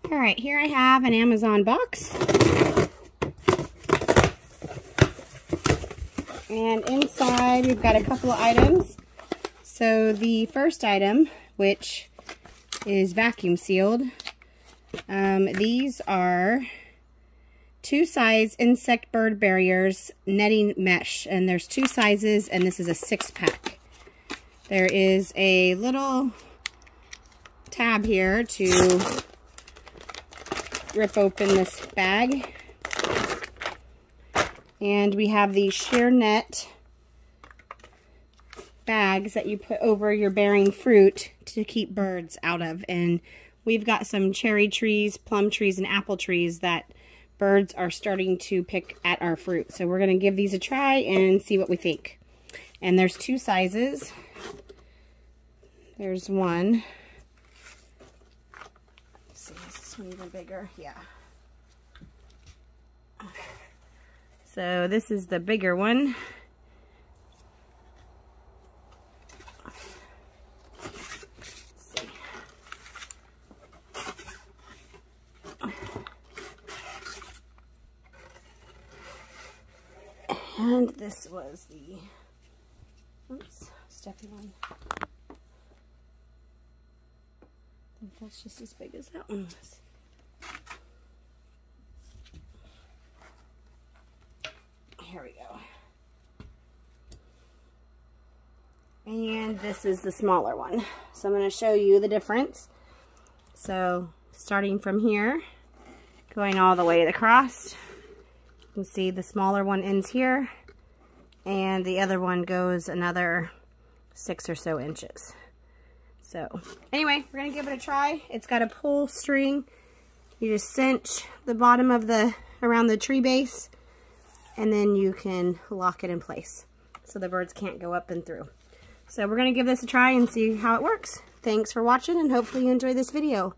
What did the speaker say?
All right, here I have an Amazon box. And inside we've got a couple of items. So the first item, which is vacuum sealed, these are 2-size insect bird barriers netting mesh, and there's 2 sizes, and this is a 6-pack. There is a little tab here to rip open this bag, and we have these sheer net bags that you put over your bearing fruit to keep birds out of. And we've got some cherry trees, plum trees, and apple trees that birds are starting to pick at our fruit. So we're going to give these a try and see what we think. And there's 2 sizes. There's one. Let's see, is this one even bigger? Yeah. So this is the bigger one. And this was the, oops, stepping on. I think that's just as big as that one was. Here we go. And this is the smaller one. So I'm going to show you the difference. So starting from here, going all the way across. You can see the smaller one ends here, and the other one goes another 6 or so inches. So anyway, we're gonna give it a try. It's got a pull string. You just cinch the bottom of around the tree base, and then you can lock it in place so the birds can't go up and through. So we're gonna give this a try and see how it works. Thanks for watching, and hopefully you enjoy this video.